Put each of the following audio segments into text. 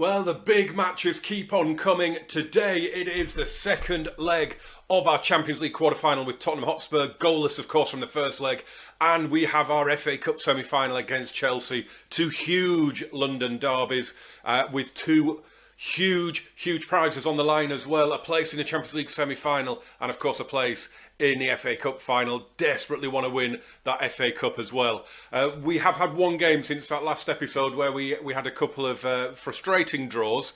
Well, the big matches keep on coming. Today it is the second leg of our Champions League quarter-final with Tottenham Hotspur, goalless of course from the first leg, and we have our FA Cup semi-final against Chelsea. Two huge London derbies with two huge prizes on the line as well. A place in the Champions League semi-final and of course a place in the FA Cup final. Desperately want to win that FA Cup as well. We have had one game since that last episode where we had a couple of frustrating draws.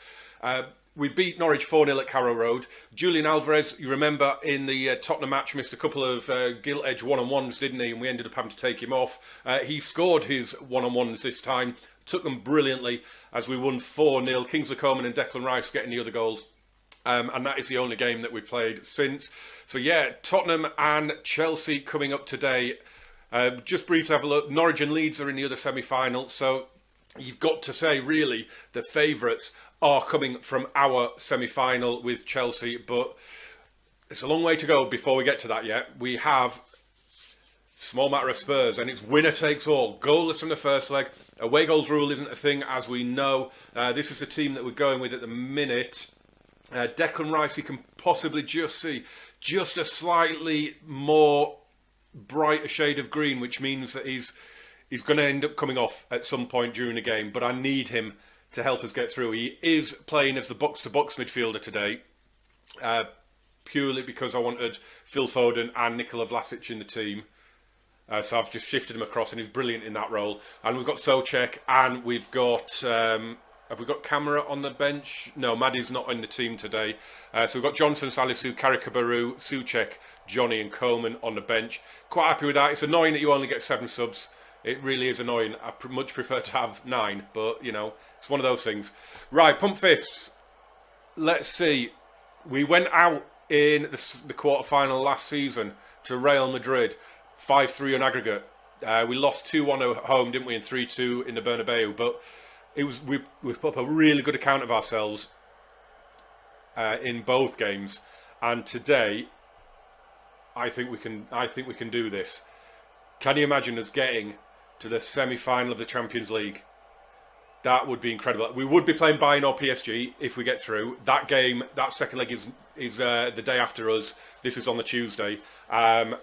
We beat Norwich 4-0 at Carrow Road. Julian Alvarez, you remember, in the Tottenham match missed a couple of gilt-edge one-on-ones, didn't he? And we ended up having to take him off. He scored his one-on-ones this time. Took them brilliantly as we won 4-0. Kingsley Coman and Declan Rice getting the other goals. And that is the only game that we've played since. So yeah, Tottenham and Chelsea coming up today. Just briefly have a look. Norwich and Leeds are in the other semi-final. So you've got to say, really, the favourites are coming from our semi-final with Chelsea. But it's a long way to go before we get to that yet. We have small matter of Spurs, and it's winner takes all. Goalless from the first leg. Away goals rule isn't a thing, as we know. This is the team that we're going with at the minute. Declan Rice, you can possibly just see just a slightly more brighter shade of green, which means that he's going to end up coming off at some point during the game. But I need him to help us get through. He is playing as the box-to-box midfielder today, purely because I wanted Phil Foden and Nikola Vlasic in the team. So I've just shifted him across, and he's brilliant in that role. And we've got Souček, and we've got... have we got Camera on the bench? No, Maddie's not in the team today. So we've got Johnson, Salisu, Karikabaru, Souček, Johnny and Coleman on the bench. Quite happy with that. It's annoying that you only get 7 subs. It really is annoying. I much prefer to have 9, but, you know, it's one of those things. Right, pump fists. Let's see. We went out in the quarter-final last season to Real Madrid, 5-3 on aggregate. We lost 2-1 at home, didn't we, and 3-2 in the Bernabeu, but... we put up a really good account of ourselves in both games, and today I think we can do this. Can you imagine us getting to the semi-final of the Champions League? That would be incredible. We would be playing Bayern or PSG if we get through. That game, that second leg is the day after us. This is on the Tuesday, and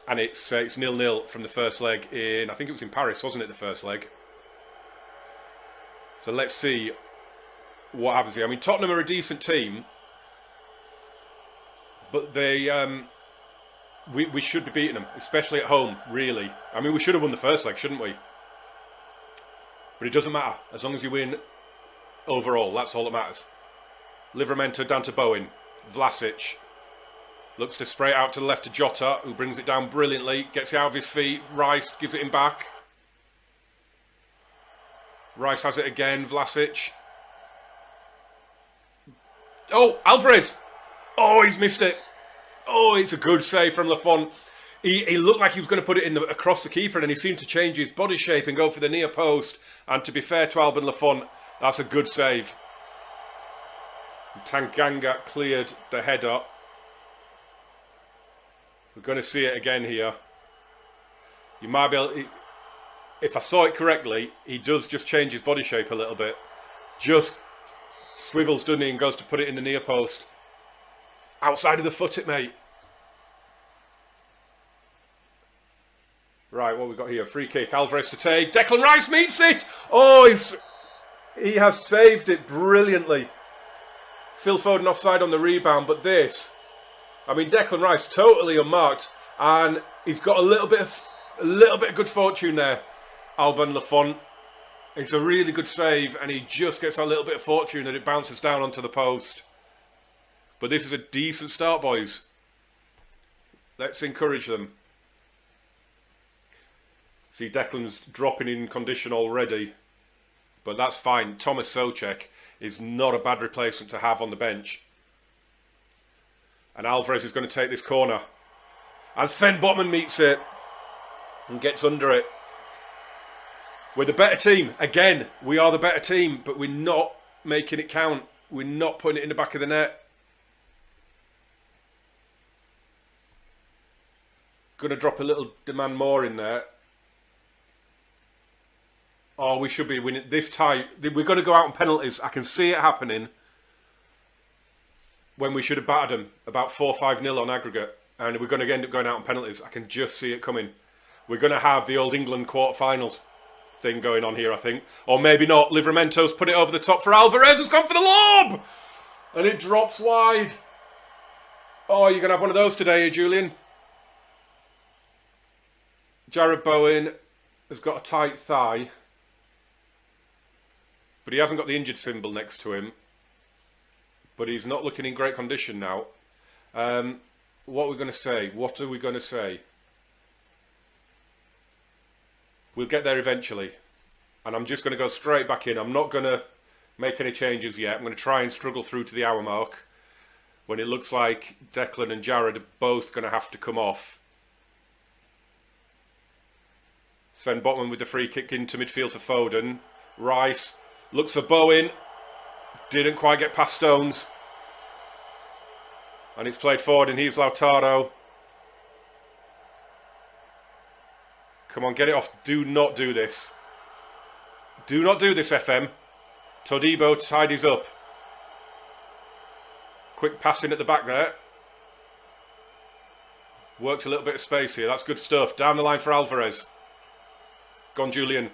it's 0-0 from the first leg in, I think it was in Paris, wasn't it, the first leg? So let's see what happens here. I mean, Tottenham are a decent team, but they we should be beating them, especially at home, really. I mean, we should have won the first leg, shouldn't we? But it doesn't matter. As long as you win overall, that's all that matters. Livramento down to Bowen. Vlasic looks to spray it out to the left to Jota, who brings it down brilliantly, gets it out of his feet. Rice gives it him back. Rice has it again, Vlasic. Oh, Alvarez! Oh, he's missed it. Oh, it's a good save from Lafont. He looked like he was going to put it across the keeper, and then he seemed to change his body shape and go for the near post. And to be fair to Alban Lafont, that's a good save. Tanganga cleared the header. We're going to see it again here. You might be able... If I saw it correctly, he does just change his body shape a little bit. Just swivels, doesn't he, and goes to put it in the near post. Outside of the foot it, mate. Right, what have we got here? Free kick. Alvarez to take. Declan Rice meets it! Oh, he has saved it brilliantly. Phil Foden offside on the rebound, but this... I mean, Declan Rice totally unmarked, and he's got a little bit of good fortune there. Alban Lafont. It's a really good save, and he just gets a little bit of fortune and it bounces down onto the post. But this is a decent start, boys. Let's encourage them. See, Declan's dropping in condition already, but that's fine. Thomas Souček is not a bad replacement to have on the bench. And Alvarez is going to take this corner. And Sven Botman meets it and gets under it. We're the better team. Again, we are the better team, but we're not making it count. We're not putting it in the back of the net. Going to drop a little demand more in there. Oh, we should be winning this tie. We're going to go out on penalties. I can see it happening. When we should have battered them about 4-5-0 on aggregate, and we're going to end up going out on penalties. I can just see it coming. We're going to have the old England quarterfinals thing going on here, I think, or maybe not. Livramento's put it over the top for Alvarez. Has gone for the lob, and it drops wide. Oh, you're going to have one of those today, Julian. Jared Bowen has got a tight thigh, but he hasn't got the injured symbol next to him. But he's not looking in great condition now. What are we going to say? What are we going to say? We'll get there eventually. And I'm just going to go straight back in. I'm not going to make any changes yet. I'm going to try and struggle through to the hour mark, when it looks like Declan and Jared are both going to have to come off. Sven Botman with the free kick into midfield for Foden. Rice looks for Bowen. Didn't quite get past Stones. And it's played forward and heaves Lautaro. Come on, get it off. Do not do this. Do not do this, FM. Todibo tidies up. Quick passing at the back there. Worked a little bit of space here. That's good stuff. Down the line for Alvarez. Gone, Julian.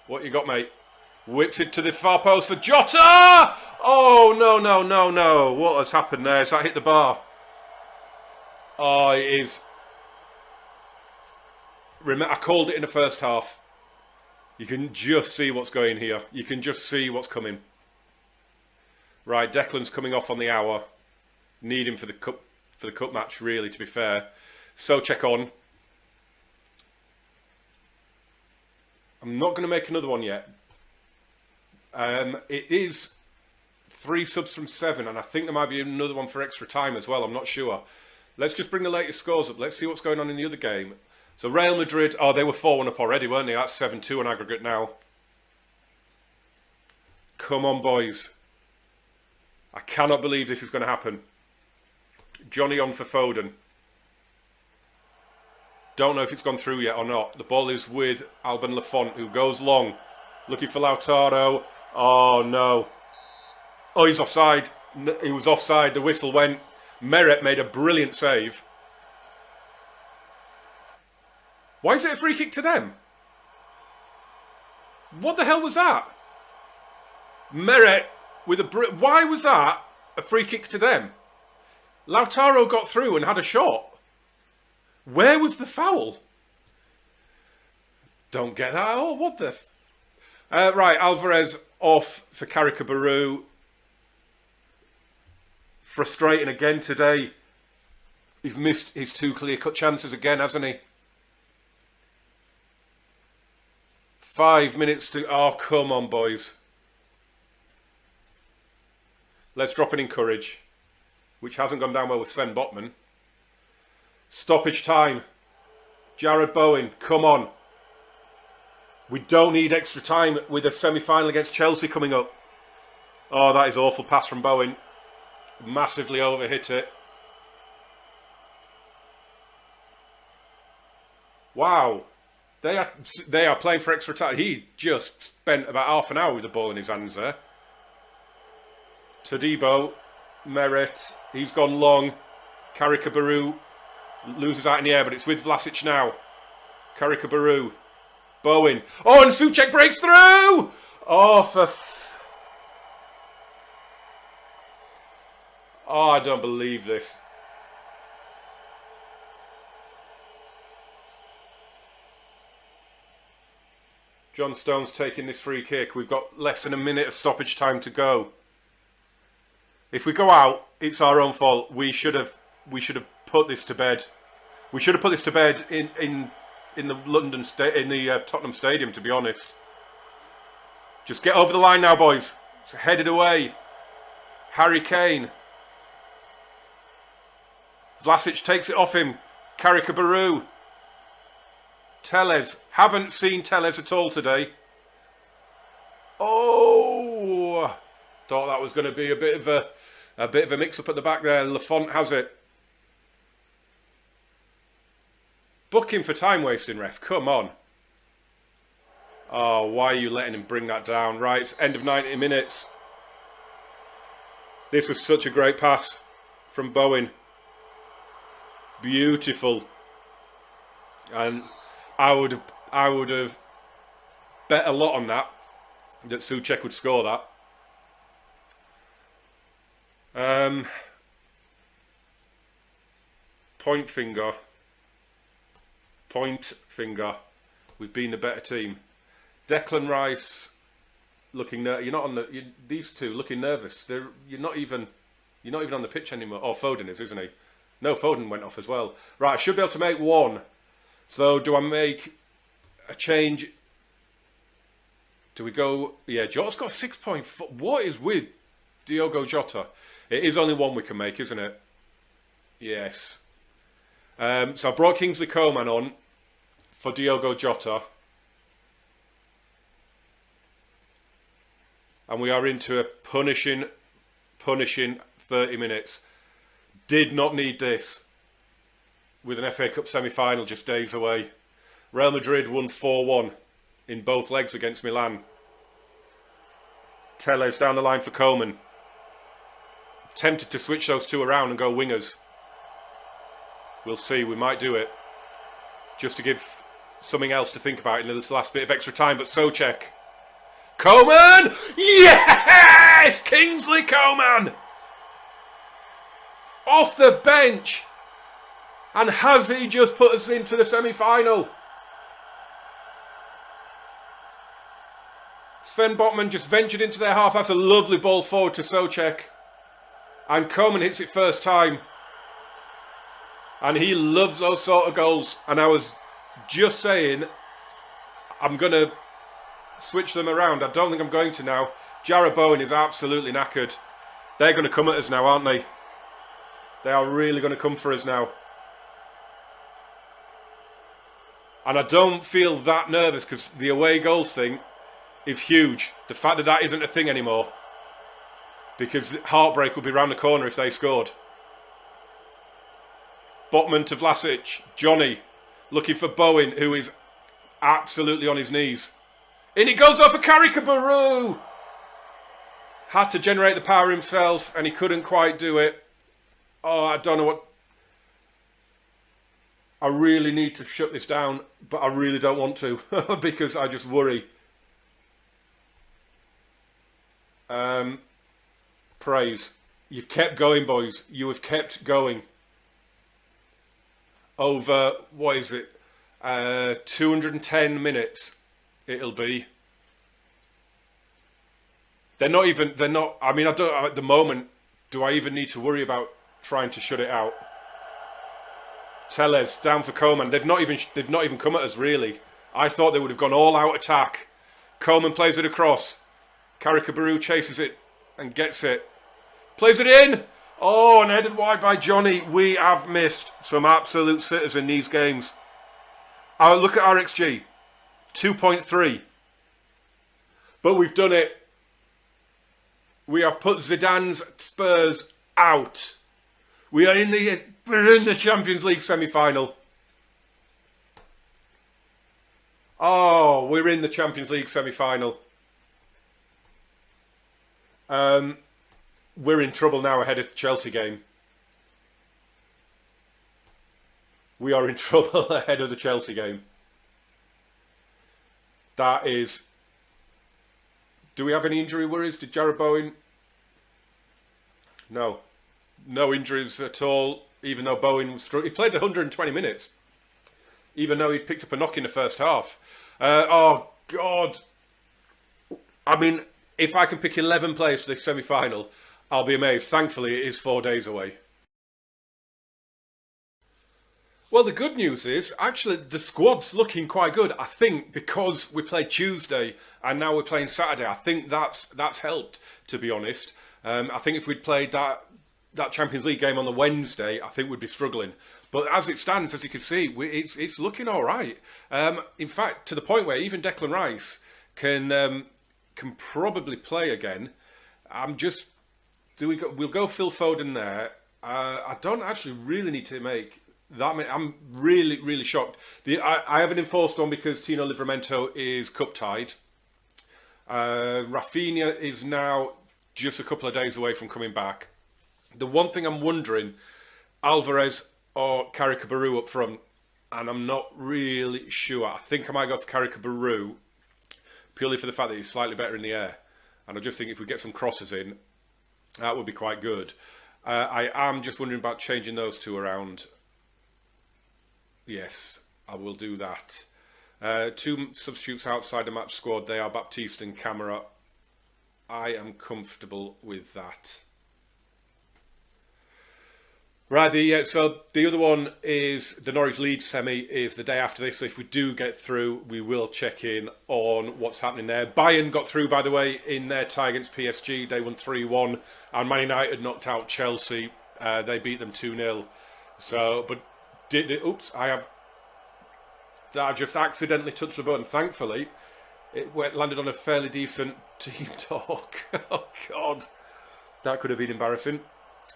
What you got, mate? Whips it to the far post for Jota! Oh, no, no, no, no. What has happened there? Has that hit the bar? Oh, it is. I called it in the first half. You can just see what's going here. You can just see what's coming. Right, Declan's coming off on the hour. Need him for the cup match, really, to be fair. So check on. I'm not going to make another one yet. It is 3 subs from 7, and I think there might be another one for extra time as well. I'm not sure. Let's just bring the latest scores up. Let's see what's going on in the other game. So Real Madrid, oh, they were 4-1 up already, weren't they? That's 7-2 on aggregate now. Come on, boys. I cannot believe this is going to happen. Johnny on for Foden. Don't know if it's gone through yet or not. The ball is with Alban Lafont, who goes long. Looking for Lautaro. Oh, no. Oh, he's offside. He was offside. The whistle went. Meret made a brilliant save. Why is it a free kick to them? What the hell was that? Meret with a... Why was that a free kick to them? Lautaro got through and had a shot. Where was the foul? Don't get that. Oh, what the... right, Alvarez off for Carrick-Baru. Frustrating again today. He's missed his 2 clear-cut chances again, hasn't he? 5 minutes to... Oh, come on, boys. Let's drop in Courage, which hasn't gone down well with Sven Botman. Stoppage time. Jared Bowen, come on. We don't need extra time with a semi-final against Chelsea coming up. Oh, that is awful pass from Bowen. Massively overhit it. Wow. They are playing for extra time. He just spent about half an hour with the ball in his hands there. Todibo, Meret, he's gone long. Carrick-Baru loses out in the air, but it's with Vlasic now. Carrick-Baru. Bowen. Oh, and Souček breaks through! Oh, for... Oh, I don't believe this. John Stone's taking this free kick. We've got less than a minute of stoppage time to go. If we go out, it's our own fault. We should have put this to bed. We should have put this to bed in the Tottenham Stadium, to be honest. Just get over the line now, boys. It's headed away. Harry Kane. Vlasic takes it off him. Carrick-Baru. Tellez. Haven't seen Tellez at all today. Oh! Thought that was going to be a bit of a mix-up at the back there. Lafont has it. Book him for time wasting, ref. Come on. Oh, why are you letting him bring that down? Right, it's end of 90 minutes. This was such a great pass from Bowen. Beautiful. And I would have bet a lot on that Souček would score that. Point finger. We've been the better team. Declan Rice looking you're not on the these two looking nervous. You're not even on the pitch anymore. Oh, Foden isn't he? No, Foden went off as well. Right, I should be able to make one. So do I make a change? Do we go? Yeah, Jota's got 6.4. What is with Diogo Jota? It is only one we can make, isn't it? Yes. So I brought Kingsley Coman on for Diogo Jota. And we are into a punishing 30 minutes. Did not need this. With an FA Cup semi-final just days away. Real Madrid won 4-1 in both legs against Milan. Telles down the line for Coman. Tempted to switch those two around and go wingers. We'll see, we might do it. Just to give something else to think about in this last bit of extra time, but Souček. Coman! Yes! Kingsley Coman! Off the bench! And has he just put us into the semi-final? Sven Botman just ventured into their half. That's a lovely ball forward to Souček. And Coman hits it first time. And he loves those sort of goals. And I was just saying, I'm going to switch them around. I don't think I'm going to now. Jarrod Bowen is absolutely knackered. They're going to come at us now, aren't they? They are really going to come for us now. And I don't feel that nervous because the away goals thing is huge. The fact that that isn't a thing anymore. Because heartbreak would be round the corner if they scored. Botman to Vlasic. Johnny looking for Bowen, who is absolutely on his knees. In it goes off for Karikabaru. Had to generate the power himself and he couldn't quite do it. Oh, I don't know what... I really need to shut this down, but I really don't want to because I just worry. Praise. You've kept going, boys. You have kept going. Over, what is it? 210 minutes it'll be. I mean, I don't, at the moment, do I even need to worry about trying to shut it out? Telles down for Coman. They've not even come at us really. I thought they would have gone all out attack. Coman plays it across. Karikabaru chases it and gets it. Plays it in. Oh, and headed wide by Johnny. We have missed some absolute sitters in these games. Look at our XG. 2.3. But we've done it. We have put Zidane's Spurs out. We're in the Champions League semi-final. Oh, we're in the Champions League semi-final. We're in trouble now ahead of the Chelsea game. We are in trouble ahead of the Chelsea game. That is... Do we have any injury worries? Did Jarrod Bowen... No. No injuries at all, even though Bowen was he played 120 minutes. Even though he picked up a knock in the first half. Oh, God. I mean, if I can pick 11 players for this semi-final, I'll be amazed. Thankfully, it is 4 days away. Well, the good news is, actually, the squad's looking quite good. I think because we played Tuesday and now we're playing Saturday, I think that's helped, to be honest. I think if we'd played that Champions League game on the Wednesday, I think we'd be struggling. But as it stands, as you can see, it's looking all right. In fact, to the point where even Declan Rice can probably play again. We'll go Phil Foden there. I don't actually really need to make I'm really, really shocked. I have an enforced one because Tino Livramento is cup tied. Rafinha is now just a couple of days away from coming back. The one thing I'm wondering, Alvarez or Carrick-Barou up front, and I'm not really sure. I think I might go for Carrick-Barou purely for the fact that he's slightly better in the air. And I just think if we get some crosses in, that would be quite good. I am just wondering about changing those two around. Yes, I will do that. Two substitutes outside the match squad. They are Baptiste and Camara. I am comfortable with that. Right, so the other one is the Norwich Leeds semi is the day after this. So if we do get through, we will check in on what's happening there. Bayern got through, by the way, in their tie against PSG. They won 3-1. And Man United knocked out Chelsea. They beat them 2-0. So, but I just accidentally touched the button. Thankfully, landed on a fairly decent team talk. Oh, God. That could have been embarrassing.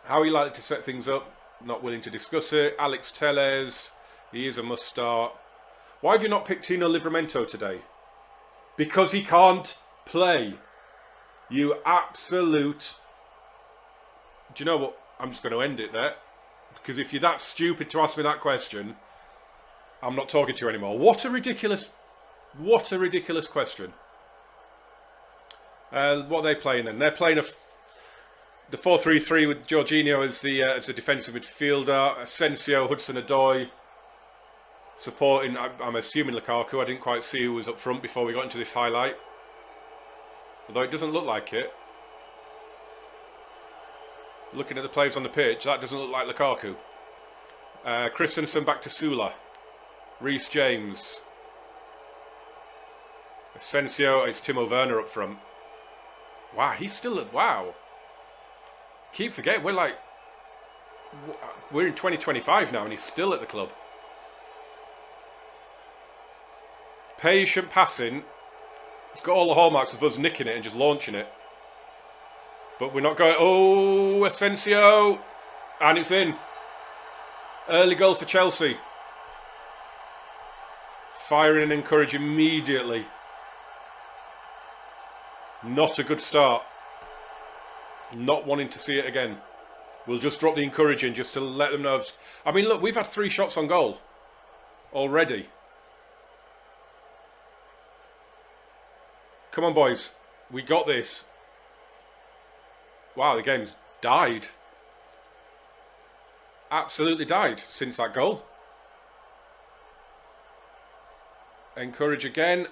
How he liked to set things up, not willing to discuss it. Alex Telles, he is a must start. Why have you not picked Tino Livramento today? Because he can't play. You absolute... Do you know what? I'm just going to end it there. Because if you're that stupid to ask me that question, I'm not talking to you anymore. What a ridiculous question. What are they playing then? They're playing the 4-3-3 with Jorginho as the defensive midfielder. Asensio, Hudson-Odoi supporting, I'm assuming Lukaku. I didn't quite see who was up front before we got into this highlight. Although it doesn't look like it. Looking at the players on the pitch, that doesn't look like Lukaku. Christensen back to Sula. Reece James. Asensio, it's Timo Werner up front. Wow, he's still at... Wow. Keep forgetting, we're in 2025 now and he's still at the club. Patient passing. It's got all the hallmarks of us nicking it and just launching it. But we're not going... Oh, Asensio! And it's in. Early goal for Chelsea. Firing and encourage immediately. Not a good start. Not wanting to see it again. We'll just drop the encouraging just to let them know. I mean, look, we've had 3 shots on goal already. Come on, boys. We got this. Wow, the game's died. Absolutely died since that goal. Encourage again.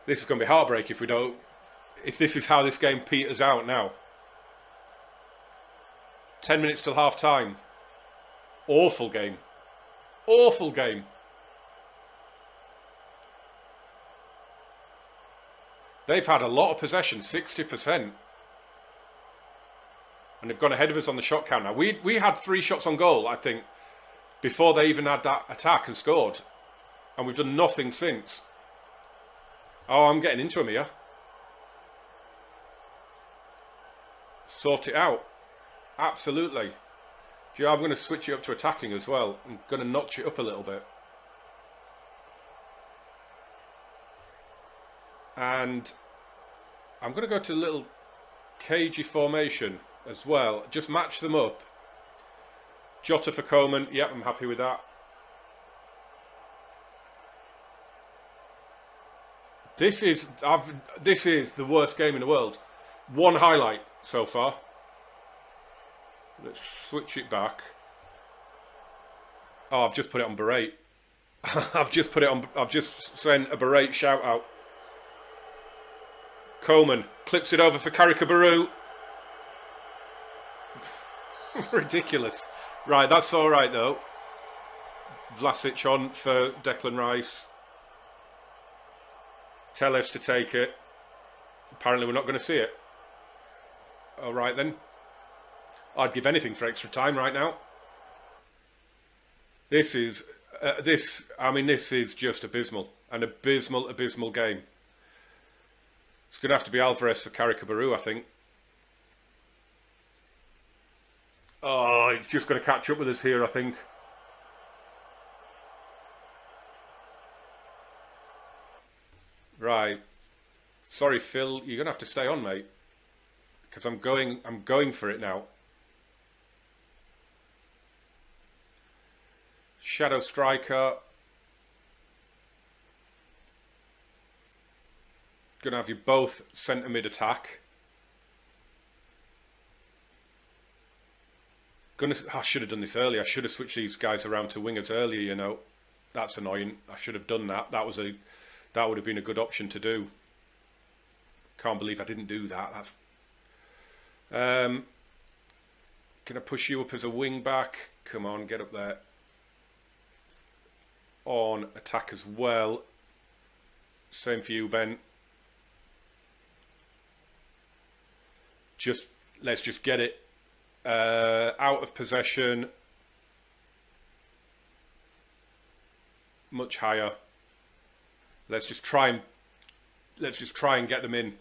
This is going to be heartbreak if we don't... If this is how this game peters out now. 10 minutes till half time. Awful game. Awful game. They've had a lot of possession, 60%. And they've gone ahead of us on the shot count now. We had 3 shots on goal, I think, before they even had that attack and scored. And we've done nothing since. Oh, I'm getting into him here. Sort it out. Absolutely. I'm going to switch it up to attacking as well. I'm going to notch it up a little bit. And I'm going to go to a little cagey formation as well. Just match them up. Jota for Coleman. Yep, I'm happy with that. This is the worst game in the world. 1 highlight so far. Let's switch it back. Oh, I've just put it on berate. I've just sent a berate shout out. Coleman clips it over for Carrick-Barou. Ridiculous. Right, that's all right though. Vlasic on for Declan Rice. Telles to take it. Apparently we're not going to see it. All right then. I'd give anything for extra time right now. This is just abysmal. An abysmal game. It's going to have to be Alvarez for Carrick-Barou, I think. Oh, it's just going to catch up with us here, I think. Right. Sorry, Phil. You're going to have to stay on, mate. Because I'm going for it now. Shadow Striker. Gonna have you both centre mid attack. I should have done this earlier. I should have switched these guys around to wingers earlier, you know. That's annoying. I should have done that. That would have been a good option to do. Can't believe I didn't do that. Gonna push you up as a wing back. Come on, get up there. On attack as well. Same for you, Ben. Let's just get it out of possession. Much higher. Let's just try and get them in.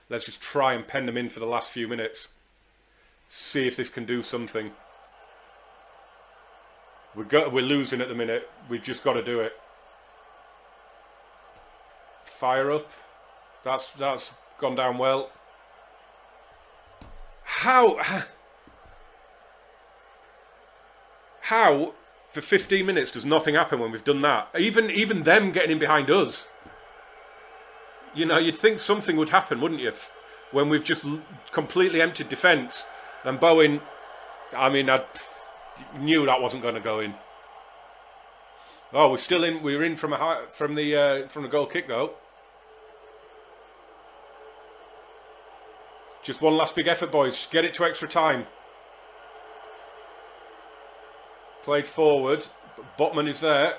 Let's just try and pen them in for the last few minutes. See if this can do something. We're losing at the minute. We've just got to do it. Fire up. That's gone down well. How for 15 minutes does nothing happen when we've done that? Even them getting in behind us. You know, you'd think something would happen, wouldn't you? When we've just completely emptied defence. And Bowen, I mean, I knew that wasn't going to go in. Oh, we're still in. We're in from the goal kick though. Just one last big effort, boys. Get it to extra time. Played forward. Botman is there.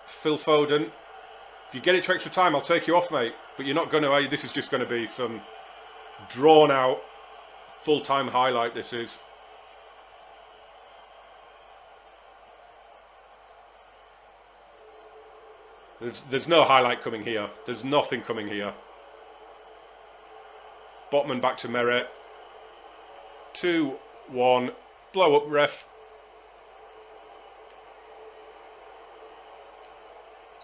Phil Foden. If you get it to extra time, I'll take you off, mate. But you're not going to. This is just going to be some drawn out, full-time highlight, this is. There's no highlight coming here. There's nothing coming here. Botman back to Meret. 2-1. Blow up, ref.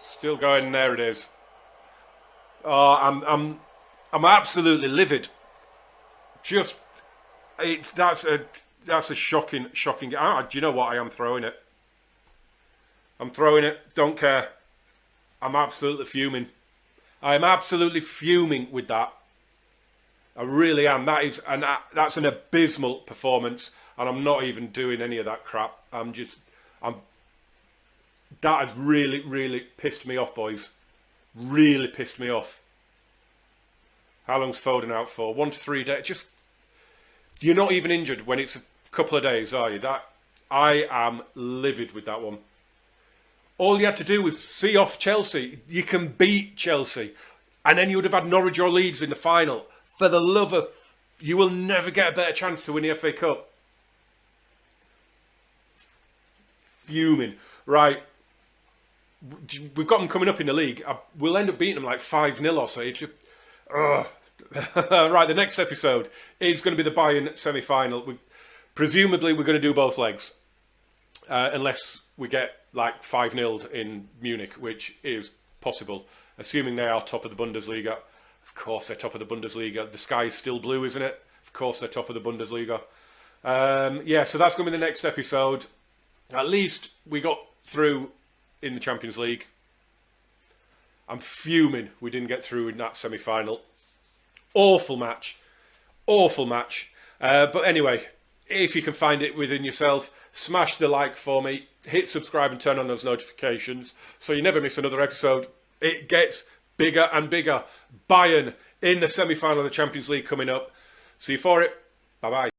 Still going. There it is. Oh, I'm absolutely livid. That's a shocking. Do you know what? I am throwing it. I'm throwing it. Don't care. I'm absolutely fuming. I am absolutely fuming with that. I really am. That's an abysmal performance, and I'm not even doing any of that crap. That has really, really pissed me off, boys. Really pissed me off. How long's Foden out for? 1 to 3 days. You're not even injured when it's a couple of days, are you? I am livid with that one. All you had to do was see off Chelsea. You can beat Chelsea. And then you would have had Norwich or Leeds in the final. For the love of... You will never get a better chance to win the FA Cup. Fuming. Right. We've got them coming up in the league. We'll end up beating them like 5-0 or so. It's just... Right, the next episode is going to be the Bayern semi-final. Presumably we're going to do both legs. Unless we get like 5-0'd in Munich, which is possible, assuming they are top of the Bundesliga. Of course they're top of the Bundesliga. The sky is still blue, isn't it? Of course they're top of the Bundesliga. Yeah, so that's going to be the next episode. At least we got through in the Champions League. I'm fuming we didn't get through in that semi-final. Awful match. Awful match. But anyway, if you can find it within yourself, smash the like for me. Hit subscribe and turn on those notifications so you never miss another episode. It gets bigger and bigger. Bayern in the semi-final of the Champions League coming up. See you for it. Bye-bye.